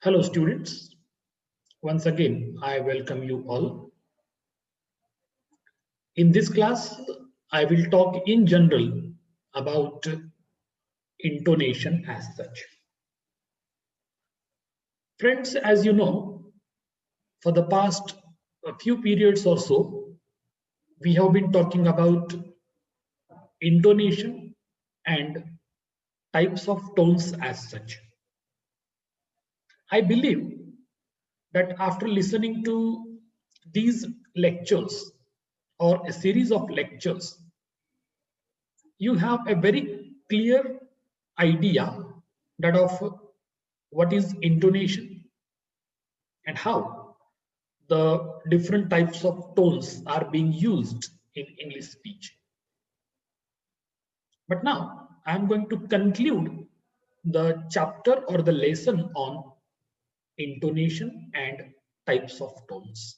Hello students, once again I welcome you all. In this class I will talk in general about intonation as such. Friends, as you know, for the past few periods or so, we have been talking about intonation and types of tones as such. I believe that after listening to these lectures or a series of lectures, you have a very clear idea that of what is intonation and how the different types of tones are being used in English speech. But now I am going to conclude the chapter or the lesson on intonation and types of tones.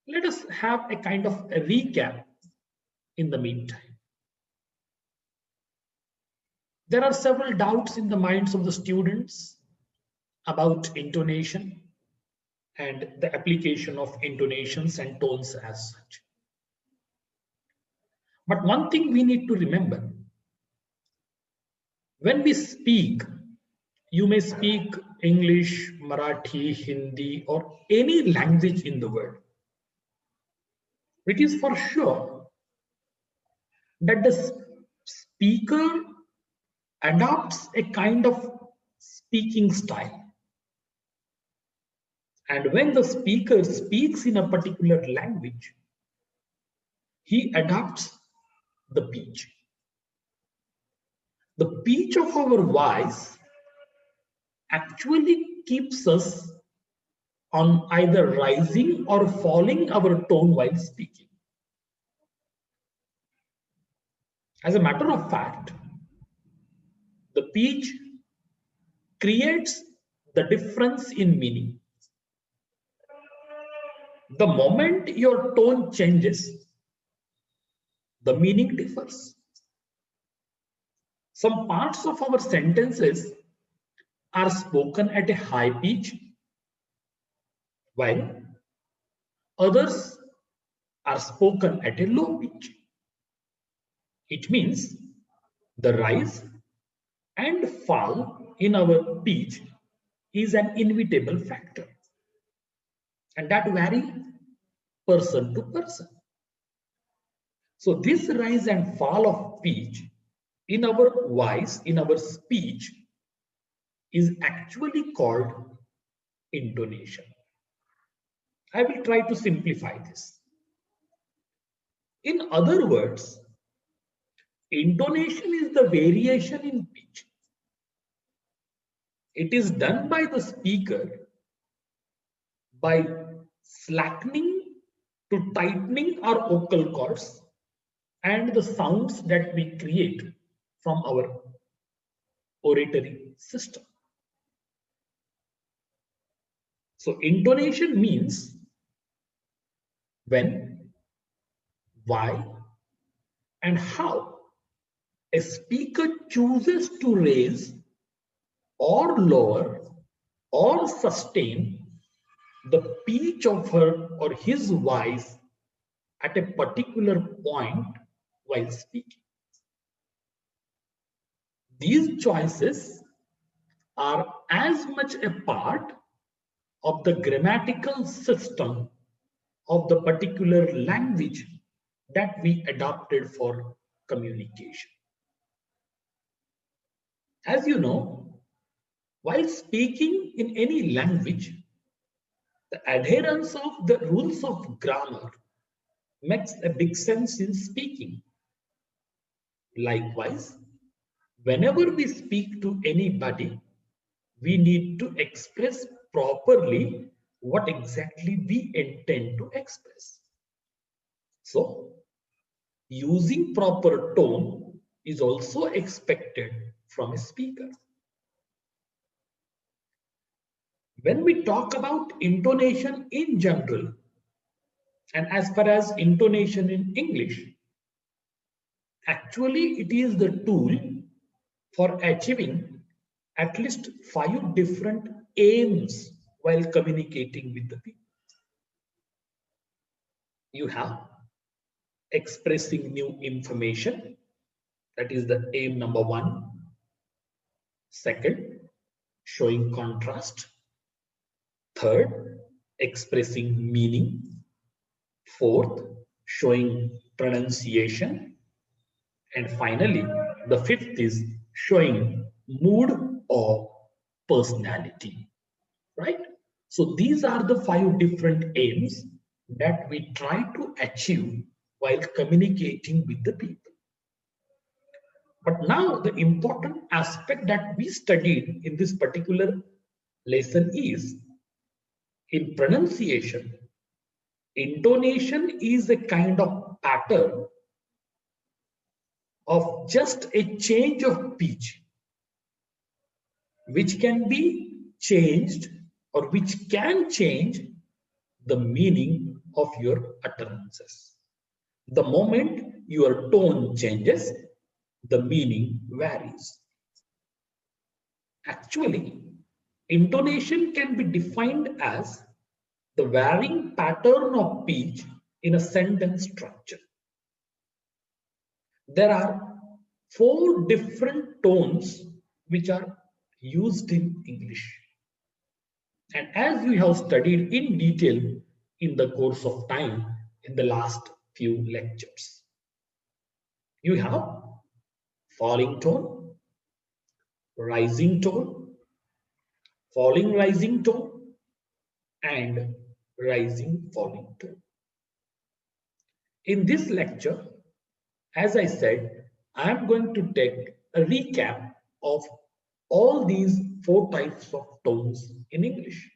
Let us have a kind of a recap in the meantime. There are several doubts in the minds of the students about intonation and the application of intonations and tones as such. But one thing we need to remember, when we speak, you may speak English, Marathi, Hindi, or any language in the world. It is for sure that the speaker adopts a kind of speaking style. And when the speaker speaks in a particular language, he adopts the pitch. The pitch of our voice actually keeps us on either rising or falling our tone while speaking. As a matter of fact, the pitch creates the difference in meaning. The moment your tone changes, the meaning differs. Some parts of our sentences are spoken at a high pitch, while others are spoken at a low pitch. It means the rise and fall in our pitch is an inevitable factor, and that varies person to person. So this rise and fall of pitch in our voice, in our speech, is actually called intonation. I will try to simplify this. In other words, intonation is the variation in pitch. It is done by the speaker by slackening to tightening our vocal cords and the sounds that we create from our oratory system. So intonation means when, why, and how a speaker chooses to raise or lower or sustain the pitch of her or his voice at a particular point while speaking. These choices are as much a part of the grammatical system of the particular language that we adopted for communication. As you know, while speaking in any language, the adherence of the rules of grammar makes a big sense in speaking. Likewise, whenever we speak to anybody, we need to express properly what exactly we intend to express. So, using proper tone is also expected from a speaker. When we talk about intonation in general, and as far as intonation in English, actually it is the tool for achieving at least 5 different aims while communicating with the people. You have expressing new information, that is the aim number 1. Second, showing contrast. Third, expressing meaning. Fourth, showing pronunciation. And finally, the fifth is showing mood or personality, right? So these are the 5 different aims that we try to achieve while communicating with the people. But now the important aspect that we studied in this particular lesson is in pronunciation. Intonation is a kind of pattern of just a change of pitch, which can be changed or which can change the meaning of your utterances. The moment your tone changes, the meaning varies. Actually, intonation can be defined as the varying pattern of pitch in a sentence structure. There are 4 different tones which are used in English. And as we have studied in detail in the course of time in the last few lectures, you have falling tone, rising tone, falling rising tone, and rising falling tone. In this lecture, as I said, I am going to take a recap of all these 4 types of tones in English.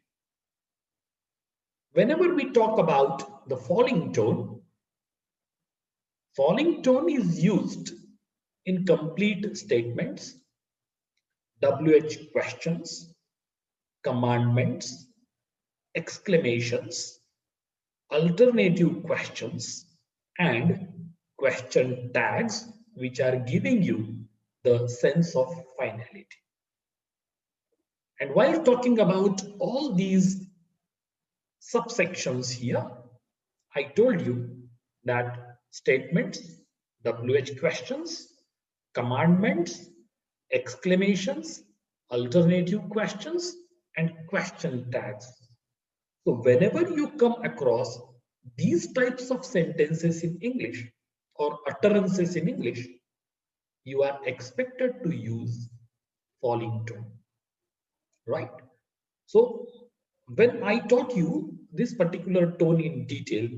Whenever we talk about the falling tone is used in complete statements, WH questions, commandments, exclamations, alternative questions, and question tags, which are giving you the sense of finality. And while talking about all these subsections here, I told you that statements, WH questions, commandments, exclamations, alternative questions, and question tags. So whenever you come across these types of sentences in English or utterances in English, you are expected to use falling tone, right? So when I taught you this particular tone in detail,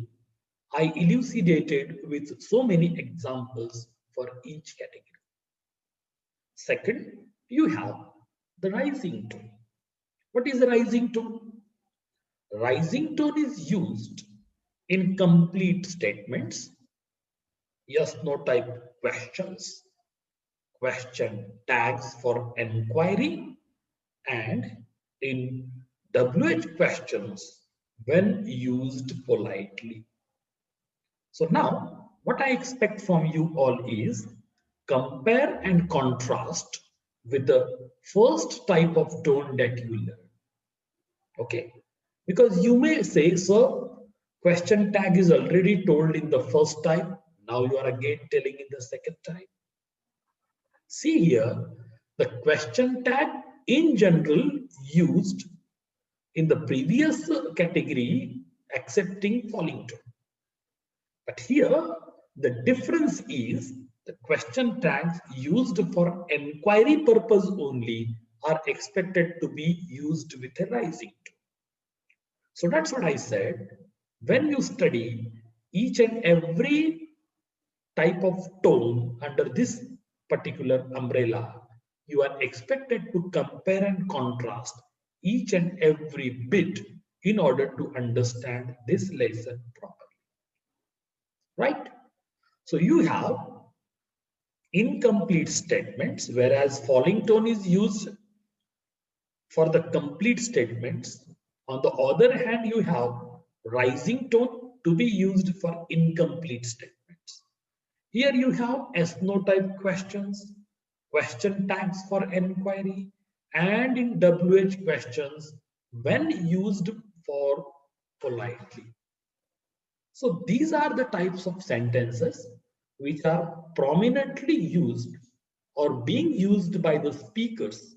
I elucidated with so many examples for each category. Second, you have the rising tone. What is the rising tone? Rising tone is used in complete statements, yes, no type questions, question tags for enquiry, and in WH questions when used politely. So now what I expect from you all is compare and contrast with the first type of tone that you learn. Okay, because you may say, sir, question tag is already told in the first time. Now you are again telling in the second time. See here, the question tag in general used in the previous category accepting falling tone. But here, the difference is the question tags used for enquiry purpose only are expected to be used with a rising tone. So that's what I said. When you study each and every type of tone under this particular umbrella, you are expected to compare and contrast each and every bit in order to understand this lesson properly. Right? So you have incomplete statements, whereas falling tone is used for the complete statements. On the other hand, you have rising tone to be used for incomplete statements. Here you have S-no type questions, question tags for enquiry, and in WH questions when used for politely. So these are the types of sentences which are prominently used or being used by the speakers,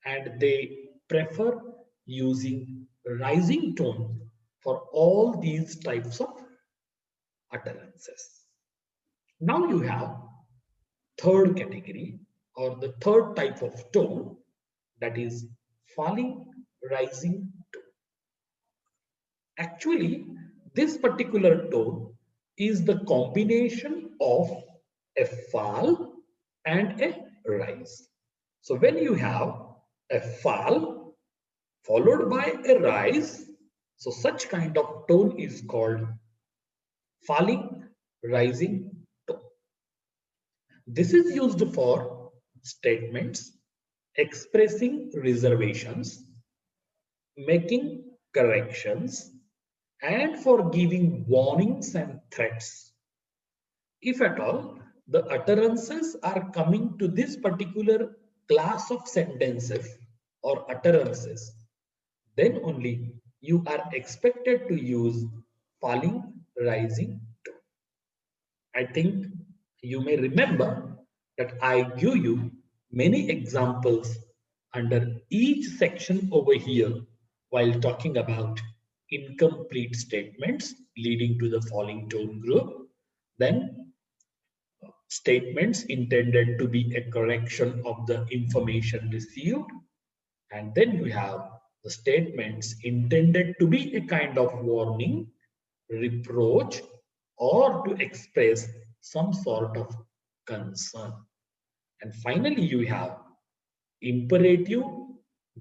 and they prefer using rising tone for all these types of utterances. Now you have third category or the third type of tone, that is falling rising tone. Actually, this particular tone is the combination of a fall and a rise. So when you have a fall followed by a rise, so such kind of tone is called falling rising tone. This is used for statements expressing reservations, making corrections, and for giving warnings and threats. If at all the utterances are coming to this particular class of sentences or utterances, then only you are expected to use falling, rising tone. I think you may remember that I give you many examples under each section over here while talking about incomplete statements leading to the falling tone group, then statements intended to be a correction of the information received, and then you have the statements intended to be a kind of warning, reproach, or to express some sort of concern. And finally, you have imperative,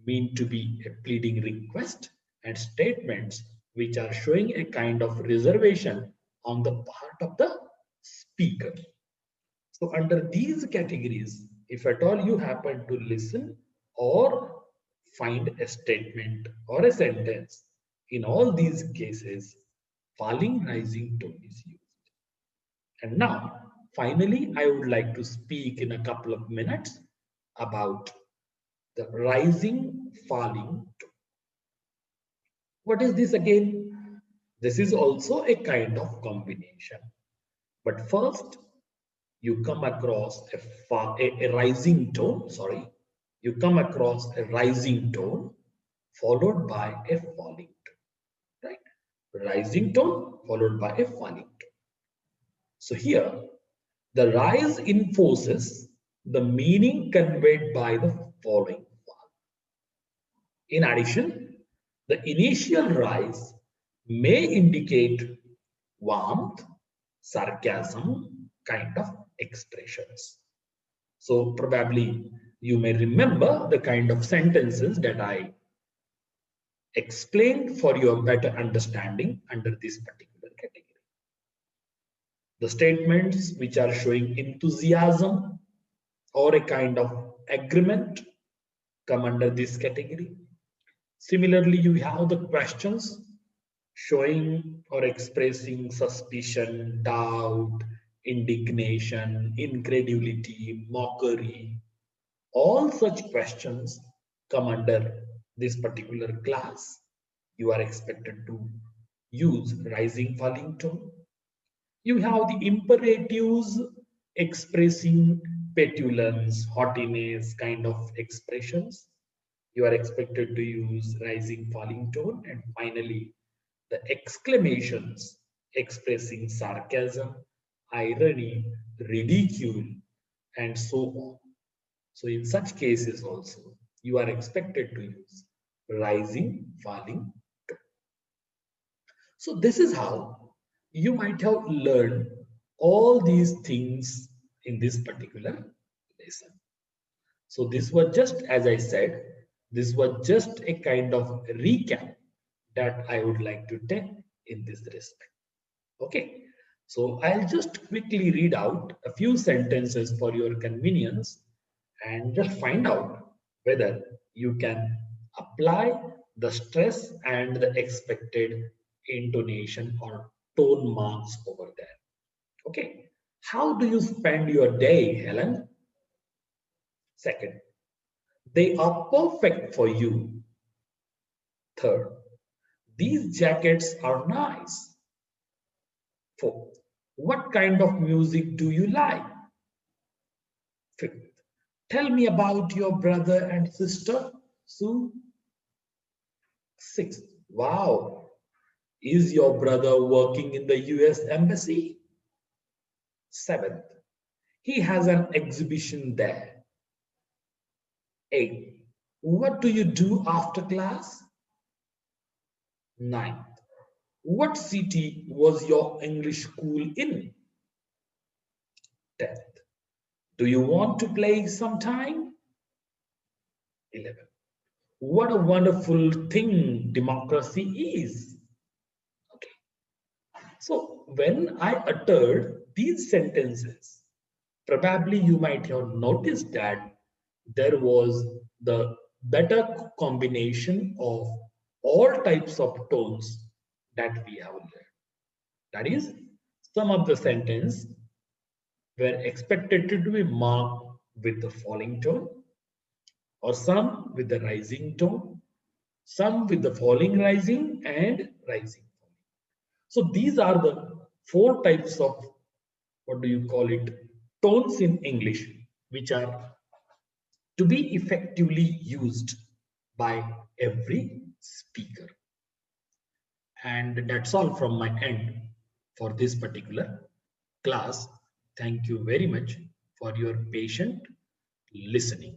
mean to be a pleading request, and statements which are showing a kind of reservation on the part of the speaker. So under these categories, if at all you happen to listen or find a statement or a sentence, in all these cases, falling rising tone is used. And now, finally, I would like to speak in a couple of minutes about the rising falling tone. What is this again? This is also a kind of combination. But first, you come across a rising tone, sorry, you come across a rising tone followed by a falling tone, right? Rising tone followed by a falling tone. So here, the rise enforces the meaning conveyed by the following fall. In addition, the initial rise may indicate warmth, sarcasm kind of expressions. So probably you may remember the kind of sentences that I explained for your better understanding under this particular category. The statements which are showing enthusiasm or a kind of agreement come under this category. Similarly, you have the questions showing or expressing suspicion, doubt, indignation, incredulity, mockery. All such questions come under this particular class. You are expected to use rising falling tone. You have the imperatives expressing petulance, haughtiness kind of expressions. You are expected to use rising falling tone. And finally, the exclamations expressing sarcasm, irony, ridicule, and so on. So in such cases also, you are expected to use rising, falling tone. So this is how you might have learned all these things in this particular lesson. So this was just, as I said, this was just a kind of recap that I would like to take in this respect. Okay, so I'll just quickly read out a few sentences for your convenience and just find out whether you can apply the stress and the expected intonation or tone marks over there. Okay, how do you spend your day, Helen? Second, They are perfect for you. Third, these jackets are nice. Fourth, what kind of music do you like? Fifth, tell me about your brother and sister, Sue. Sixth, wow, is your brother working in the US Embassy? Seventh, he has an exhibition there. Eighth, what do you do after class? Ninth, what city was your English school in? 10th, do you want to play sometime? 11th, what a wonderful thing democracy is. Okay, so when I uttered these sentences, probably you might have noticed that there was the better combination of all types of tones that we have learned. That is, some of the sentence were expected to be marked with the falling tone, or some with the rising tone, some with the falling rising and rising falling. So these are the four types of, what do you call it, tones in English, which are to be effectively used by every speaker. And that's all from my end for this particular class. Thank you very much for your patient listening.